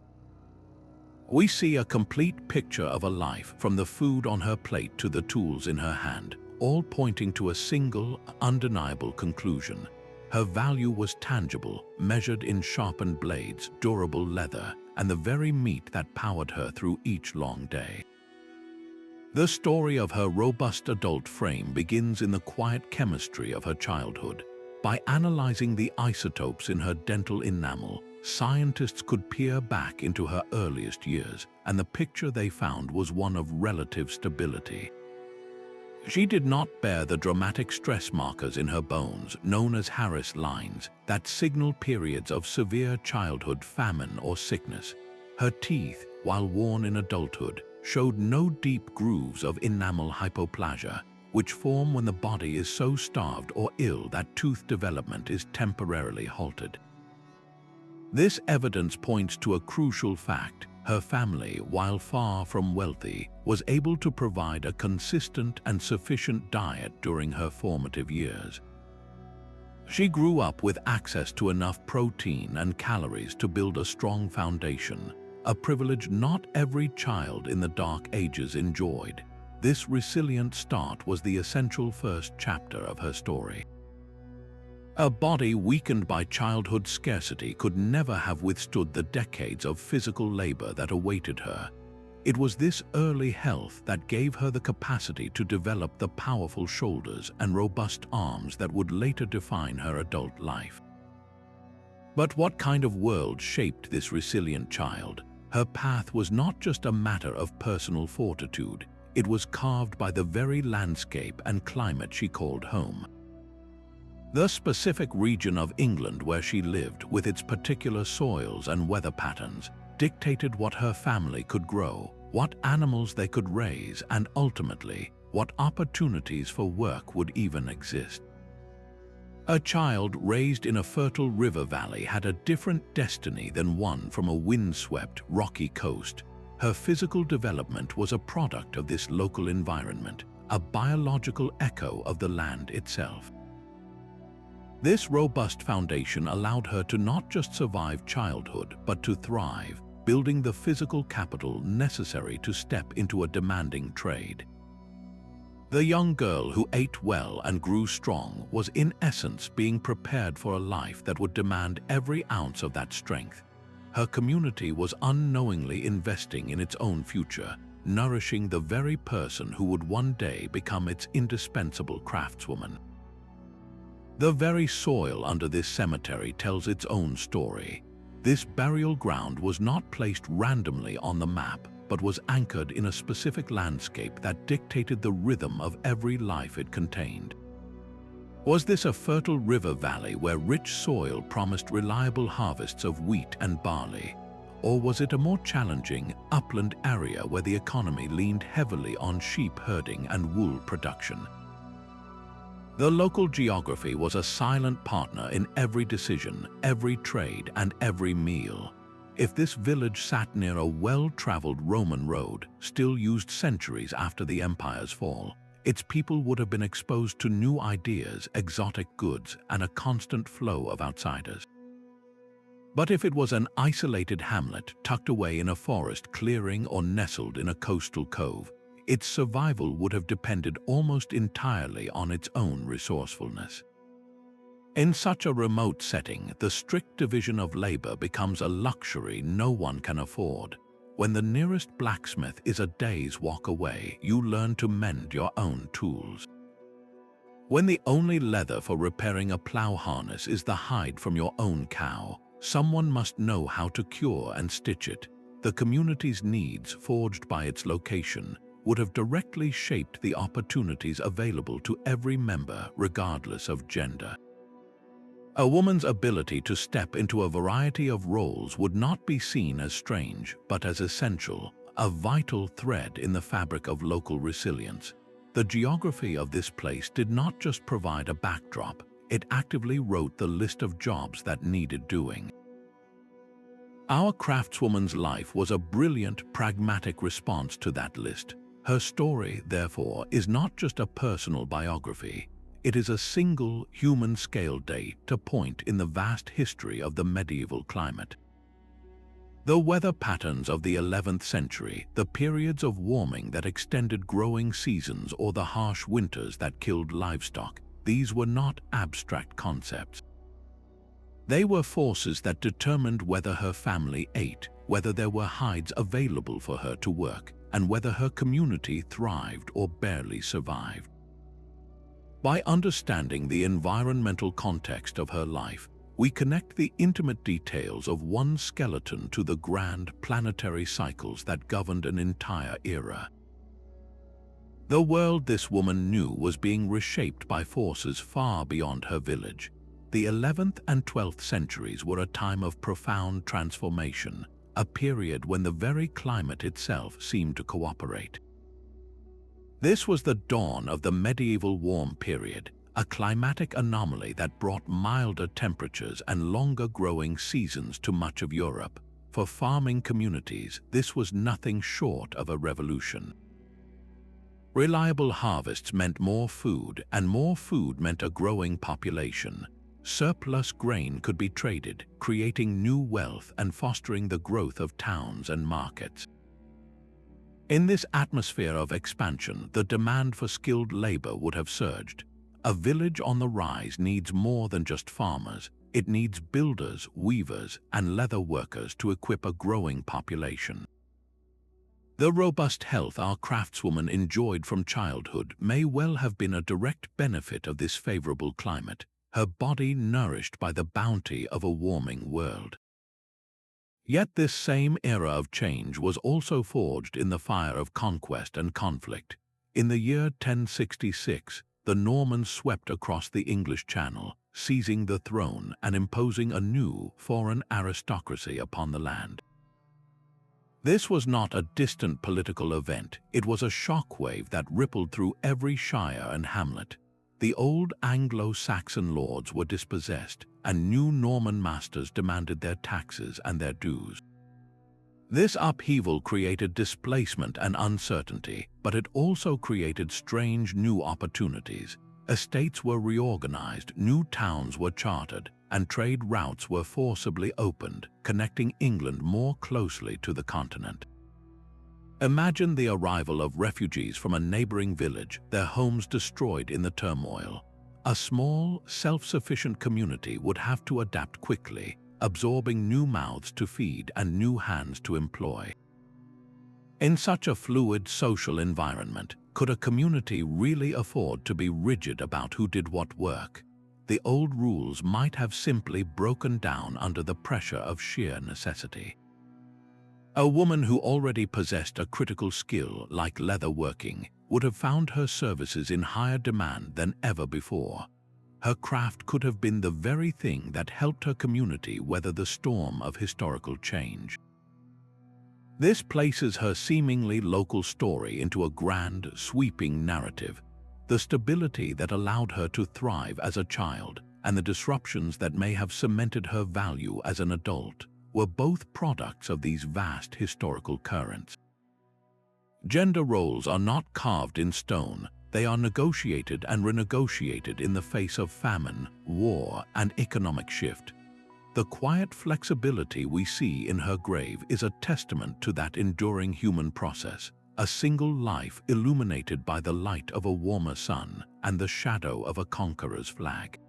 We see a complete picture of a life, from the food on her plate to the tools in her hand, all pointing to a single, undeniable conclusion. Her value was tangible, measured in sharpened blades, durable leather, and the very meat that powered her through each long day. The story of her robust adult frame begins in the quiet chemistry of her childhood. By analyzing the isotopes in her dental enamel, scientists could peer back into her earliest years, and the picture they found was one of relative stability. She did not bear the dramatic stress markers in her bones, known as Harris lines, that signal periods of severe childhood famine or sickness. Her teeth, while worn in adulthood, showed no deep grooves of enamel hypoplasia, which form when the body is so starved or ill that tooth development is temporarily halted. This evidence points to a crucial fact. Her family, while far from wealthy, was able to provide a consistent and sufficient diet during her formative years. She grew up with access to enough protein and calories to build a strong foundation, a privilege not every child in the Dark Ages enjoyed. This resilient start was the essential first chapter of her story. A body weakened by childhood scarcity could never have withstood the decades of physical labor that awaited her. It was this early health that gave her the capacity to develop the powerful shoulders and robust arms that would later define her adult life. But what kind of world shaped this resilient child? Her path was not just a matter of personal fortitude, it was carved by the very landscape and climate she called home. The specific region of England where she lived, with its particular soils and weather patterns, dictated what her family could grow, what animals they could raise, and ultimately, what opportunities for work would even exist. A child raised in a fertile river valley had a different destiny than one from a windswept, rocky coast. Her physical development was a product of this local environment, a biological echo of the land itself. This robust foundation allowed her to not just survive childhood, but to thrive, building the physical capital necessary to step into a demanding trade. The young girl who ate well and grew strong was in essence being prepared for a life that would demand every ounce of that strength. Her community was unknowingly investing in its own future, nourishing the very person who would one day become its indispensable craftswoman. The very soil under this cemetery tells its own story. This burial ground was not placed randomly on the map, but was anchored in a specific landscape that dictated the rhythm of every life it contained. Was this a fertile river valley where rich soil promised reliable harvests of wheat and barley? Or was it a more challenging, upland area where the economy leaned heavily on sheep herding and wool production? The local geography was a silent partner in every decision, every trade, and every meal. If this village sat near a well-traveled Roman road, still used centuries after the empire's fall, its people would have been exposed to new ideas, exotic goods, and a constant flow of outsiders. But if it was an isolated hamlet tucked away in a forest clearing or nestled in a coastal cove, its survival would have depended almost entirely on its own resourcefulness. In such a remote setting, the strict division of labor becomes a luxury no one can afford. When the nearest blacksmith is a day's walk away, you learn to mend your own tools. When the only leather for repairing a plow harness is the hide from your own cow, someone must know how to cure and stitch it. The community's needs, forged by its location, would have directly shaped the opportunities available to every member, regardless of gender. A woman's ability to step into a variety of roles would not be seen as strange, but as essential, a vital thread in the fabric of local resilience. The geography of this place did not just provide a backdrop, it actively wrote the list of jobs that needed doing. Our craftswoman's life was a brilliant, pragmatic response to that list. Her story, therefore, is not just a personal biography. It is a single human-scale data point in the vast history of the medieval climate. The weather patterns of the 11th century, the periods of warming that extended growing seasons or the harsh winters that killed livestock, these were not abstract concepts. They were forces that determined whether her family ate, whether there were hides available for her to work, and whether her community thrived or barely survived. By understanding the environmental context of her life, we connect the intimate details of one skeleton to the grand planetary cycles that governed an entire era. The world this woman knew was being reshaped by forces far beyond her village. The 11th and 12th centuries were a time of profound transformation, a period when the very climate itself seemed to cooperate. This was the dawn of the medieval warm period, a climatic anomaly that brought milder temperatures and longer growing seasons to much of Europe. For farming communities, this was nothing short of a revolution. Reliable harvests meant more food, and more food meant a growing population. Surplus grain could be traded, creating new wealth and fostering the growth of towns and markets. In this atmosphere of expansion, the demand for skilled labor would have surged. A village on the rise needs more than just farmers. It needs builders, weavers, and leather workers to equip a growing population. The robust health our craftswoman enjoyed from childhood may well have been a direct benefit of this favorable climate, her body nourished by the bounty of a warming world. Yet this same era of change was also forged in the fire of conquest and conflict. In the year 1066, the Normans swept across the English Channel, seizing the throne and imposing a new foreign aristocracy upon the land. This was not a distant political event, it was a shockwave that rippled through every shire and hamlet. The old Anglo-Saxon lords were dispossessed, and new Norman masters demanded their taxes and their dues. This upheaval created displacement and uncertainty, but it also created strange new opportunities. Estates were reorganized, new towns were chartered, and trade routes were forcibly opened, connecting England more closely to the continent. Imagine the arrival of refugees from a neighboring village, their homes destroyed in the turmoil. A small, self-sufficient community would have to adapt quickly, absorbing new mouths to feed and new hands to employ. In such a fluid social environment, could a community really afford to be rigid about who did what work? The old rules might have simply broken down under the pressure of sheer necessity. A woman who already possessed a critical skill like leather working would have found her services in higher demand than ever before. Her craft could have been the very thing that helped her community weather the storm of historical change. This places her seemingly local story into a grand, sweeping narrative. The stability that allowed her to thrive as a child and the disruptions that may have cemented her value as an adult were both products of these vast historical currents. Gender roles are not carved in stone, they are negotiated and renegotiated in the face of famine, war, and economic shift. The quiet flexibility we see in her grave is a testament to that enduring human process. A single life illuminated by the light of a warmer sun and the shadow of a conqueror's flag.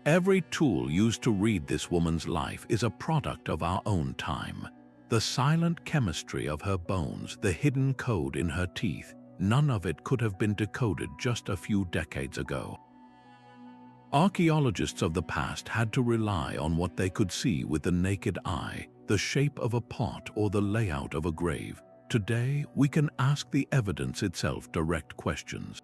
Every tool used to read this woman's life is a product of our own time. The silent chemistry of her bones, the hidden code in her teeth, none of it could have been decoded just a few decades ago. Archaeologists of the past had to rely on what they could see with the naked eye, the shape of a pot or the layout of a grave. Today, we can ask the evidence itself direct questions.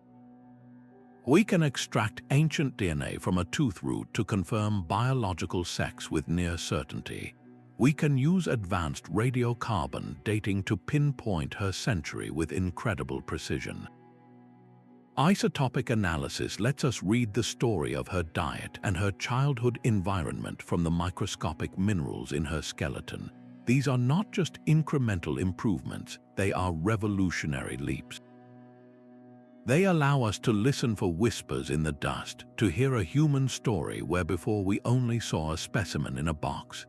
We can extract ancient DNA from a tooth root to confirm biological sex with near certainty. We can use advanced radiocarbon dating to pinpoint her century with incredible precision. Isotopic analysis lets us read the story of her diet and her childhood environment from the microscopic minerals in her skeleton. These are not just incremental improvements, they are revolutionary leaps. They allow us to listen for whispers in the dust, to hear a human story where before we only saw a specimen in a box.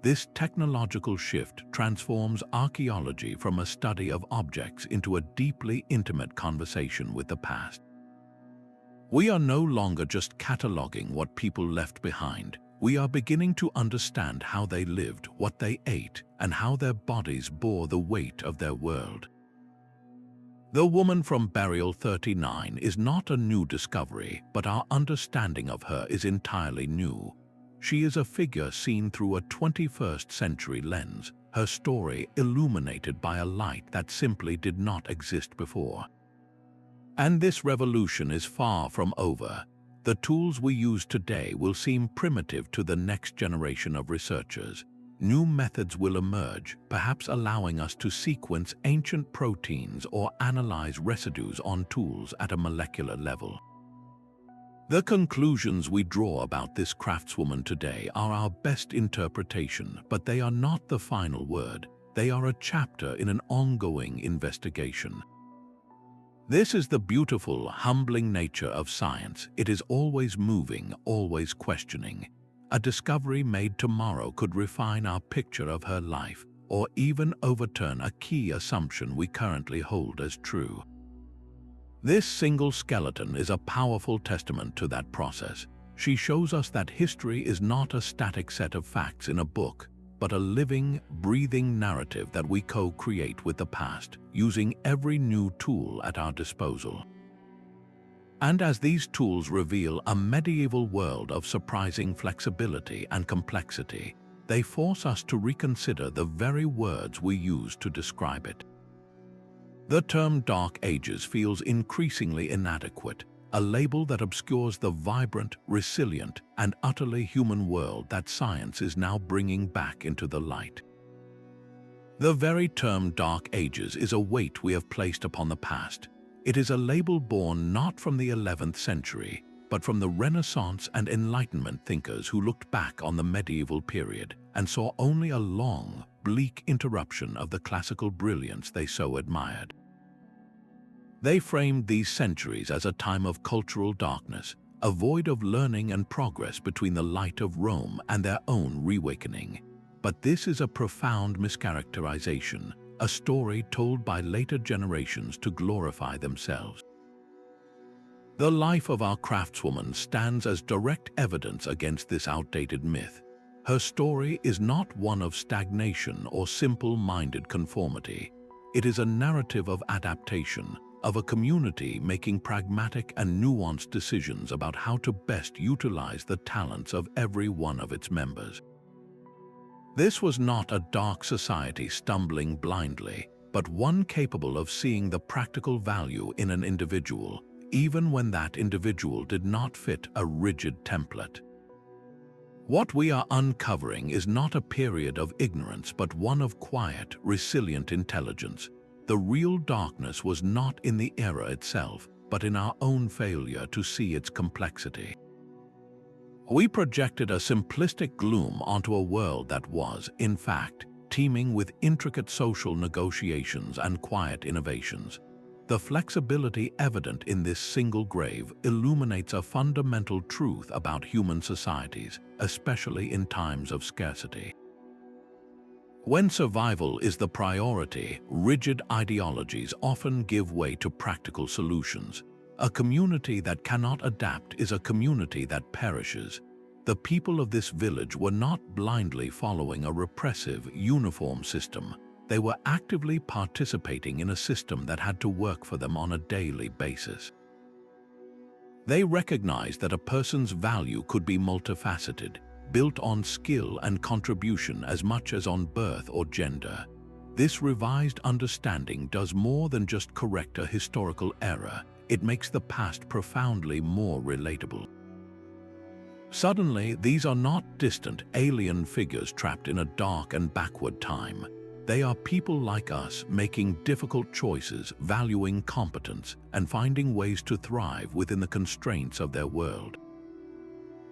This technological shift transforms archaeology from a study of objects into a deeply intimate conversation with the past. We are no longer just cataloging what people left behind. We are beginning to understand how they lived, what they ate, and how their bodies bore the weight of their world. The woman from Burial 39 is not a new discovery, but our understanding of her is entirely new. She is a figure seen through a 21st century lens, her story illuminated by a light that simply did not exist before. And this revolution is far from over. The tools we use today will seem primitive to the next generation of researchers. New methods will emerge, perhaps allowing us to sequence ancient proteins or analyze residues on tools at a molecular level. The conclusions we draw about this craftswoman today are our best interpretation, but they are not the final word. They are a chapter in an ongoing investigation. This is the beautiful, humbling nature of science. It is always moving, always questioning. A discovery made tomorrow could refine our picture of her life, or even overturn a key assumption we currently hold as true. This single skeleton is a powerful testament to that process. She shows us that history is not a static set of facts in a book, but a living, breathing narrative that we co-create with the past, using every new tool at our disposal. And as these tools reveal a medieval world of surprising flexibility and complexity, they force us to reconsider the very words we use to describe it. The term Dark Ages feels increasingly inadequate, a label that obscures the vibrant, resilient, and utterly human world that science is now bringing back into the light. The very term Dark Ages is a weight we have placed upon the past. It is a label born not from the 11th century, but from the Renaissance and Enlightenment thinkers who looked back on the medieval period and saw only a long, bleak interruption of the classical brilliance they so admired. They framed these centuries as a time of cultural darkness, a void of learning and progress between the light of Rome and their own reawakening. But this is a profound mischaracterization, a story told by later generations to glorify themselves. The life of our craftswoman stands as direct evidence against this outdated myth. Her story is not one of stagnation or simple-minded conformity. It is a narrative of adaptation, of a community making pragmatic and nuanced decisions about how to best utilize the talents of every one of its members. This was not a dark society stumbling blindly, but one capable of seeing the practical value in an individual, even when that individual did not fit a rigid template. What we are uncovering is not a period of ignorance, but one of quiet, resilient intelligence. The real darkness was not in the era itself, but in our own failure to see its complexity. We projected a simplistic gloom onto a world that was, in fact, teeming with intricate social negotiations and quiet innovations. The flexibility evident in this single grave illuminates a fundamental truth about human societies, especially in times of scarcity. When survival is the priority, rigid ideologies often give way to practical solutions. A community that cannot adapt is a community that perishes. The people of this village were not blindly following a repressive, uniform system. They were actively participating in a system that had to work for them on a daily basis. They recognized that a person's value could be multifaceted, built on skill and contribution as much as on birth or gender. This revised understanding does more than just correct a historical error. It makes the past profoundly more relatable. Suddenly, these are not distant, alien figures trapped in a dark and backward time. They are people like us making difficult choices, valuing competence, and finding ways to thrive within the constraints of their world.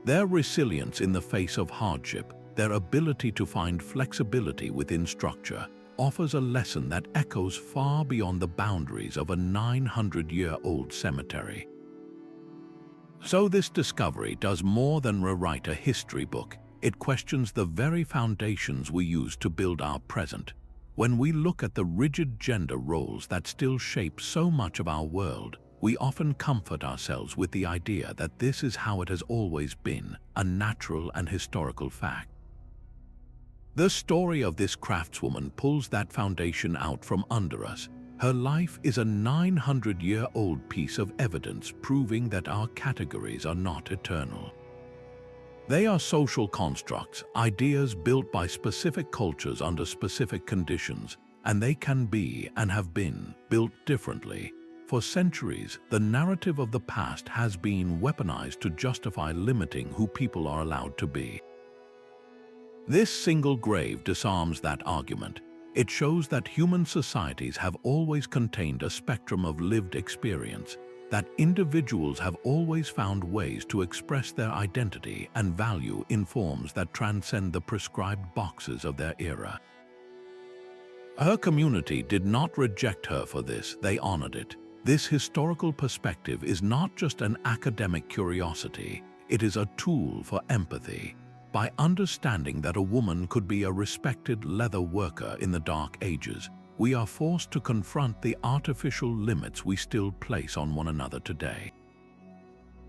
Their resilience in the face of hardship, their ability to find flexibility within structure, offers a lesson that echoes far beyond the boundaries of a 900-year-old cemetery. So this discovery does more than rewrite a history book. It questions the very foundations we use to build our present. When we look at the rigid gender roles that still shape so much of our world, we often comfort ourselves with the idea that this is how it has always been, a natural and historical fact. The story of this craftswoman pulls that foundation out from under us. Her life is a 900-year-old piece of evidence proving that our categories are not eternal. They are social constructs, ideas built by specific cultures under specific conditions, and they can be and have been built differently. For centuries, the narrative of the past has been weaponized to justify limiting who people are allowed to be. This single grave disarms that argument. It shows that human societies have always contained a spectrum of lived experience, that individuals have always found ways to express their identity and value in forms that transcend the prescribed boxes of their era. Her community did not reject her for this, they honored it. This historical perspective is not just an academic curiosity, it is a tool for empathy. By understanding that a woman could be a respected leather worker in the Dark Ages, we are forced to confront the artificial limits we still place on one another today.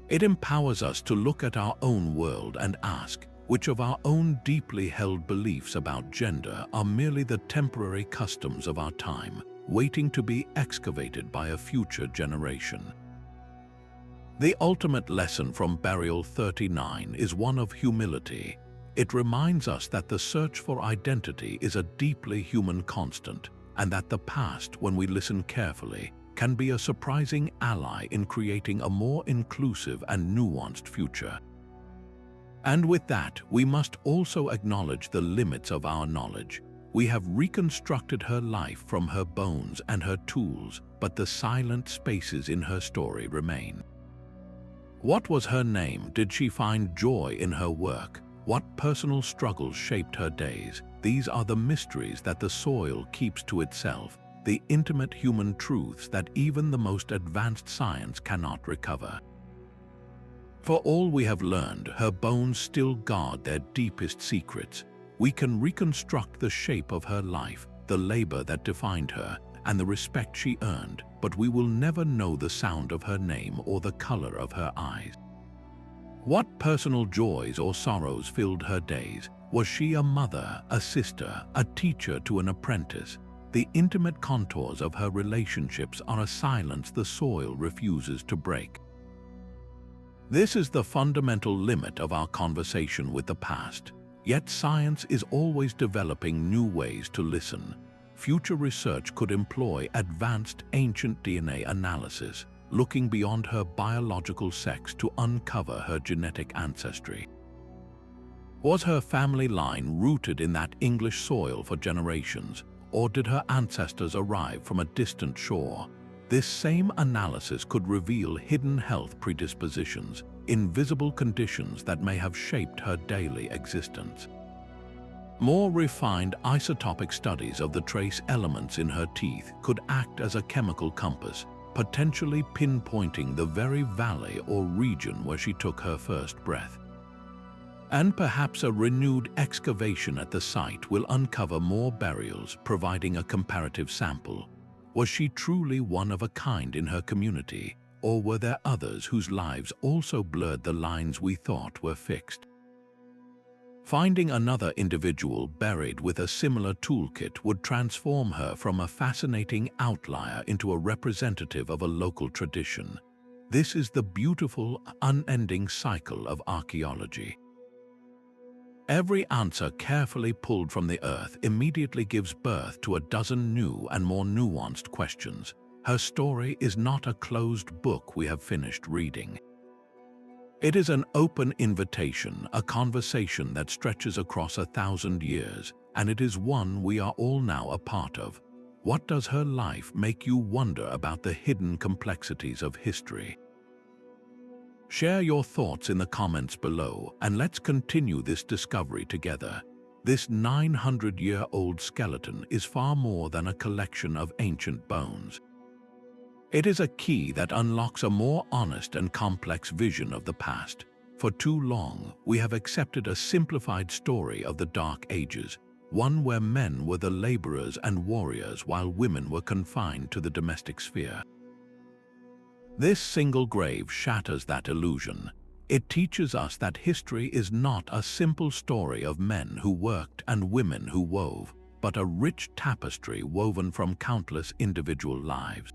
It empowers us to look at our own world and ask, which of our own deeply held beliefs about gender are merely the temporary customs of our time, waiting to be excavated by a future generation. The ultimate lesson from Burial 39 is one of humility. It reminds us that the search for identity is a deeply human constant, and that the past, when we listen carefully, can be a surprising ally in creating a more inclusive and nuanced future. And with that, we must also acknowledge the limits of our knowledge. We have reconstructed her life from her bones and her tools, but the silent spaces in her story remain. What was her name? Did she find joy in her work? What personal struggles shaped her days? These are the mysteries that the soil keeps to itself, the intimate human truths that even the most advanced science cannot recover. For all we have learned, her bones still guard their deepest secrets. We can reconstruct the shape of her life, the labor that defined her, and the respect she earned, but we will never know the sound of her name or the color of her eyes. What personal joys or sorrows filled her days? Was she a mother, a sister, a teacher to an apprentice? The intimate contours of her relationships are a silence the soil refuses to break. This is the fundamental limit of our conversation with the past. Yet science is always developing new ways to listen. Future research could employ advanced ancient DNA analysis, looking beyond her biological sex to uncover her genetic ancestry. Was her family line rooted in that English soil for generations, or did her ancestors arrive from a distant shore? This same analysis could reveal hidden health predispositions, invisible conditions that may have shaped her daily existence. More refined isotopic studies of the trace elements in her teeth could act as a chemical compass, potentially pinpointing the very valley or region where she took her first breath. And perhaps a renewed excavation at the site will uncover more burials, providing a comparative sample. Was she truly one of a kind in her community, or were there others whose lives also blurred the lines we thought were fixed? Finding another individual buried with a similar toolkit would transform her from a fascinating outlier into a representative of a local tradition. This is the beautiful, unending cycle of archaeology. Every answer carefully pulled from the earth immediately gives birth to a dozen new and more nuanced questions. Her story is not a closed book we have finished reading. It is an open invitation, a conversation that stretches across 1,000 years, and it is one we are all now a part of. What does her life make you wonder about the hidden complexities of history? Share your thoughts in the comments below, and let's continue this discovery together. This 900-year-old skeleton is far more than a collection of ancient bones. It is a key that unlocks a more honest and complex vision of the past. For too long, we have accepted a simplified story of the Dark Ages, one where men were the laborers and warriors while women were confined to the domestic sphere. This single grave shatters that illusion. It teaches us that history is not a simple story of men who worked and women who wove, but a rich tapestry woven from countless individual lives.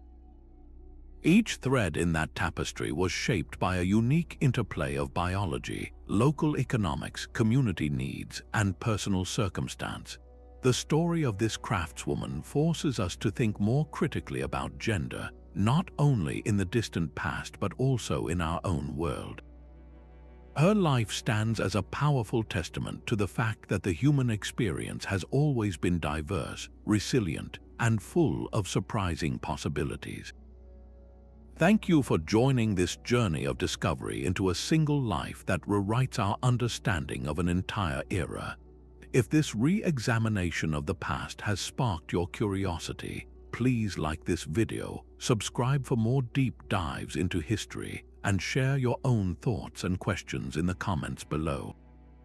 Each thread in that tapestry was shaped by a unique interplay of biology, local economics, community needs, and personal circumstance. The story of this craftswoman forces us to think more critically about gender, not only in the distant past but also in our own world. Her life stands as a powerful testament to the fact that the human experience has always been diverse, resilient, and full of surprising possibilities. Thank you for joining this journey of discovery into a single life that rewrites our understanding of an entire era. If this re-examination of the past has sparked your curiosity, please like this video, subscribe for more deep dives into history, and share your own thoughts and questions in the comments below.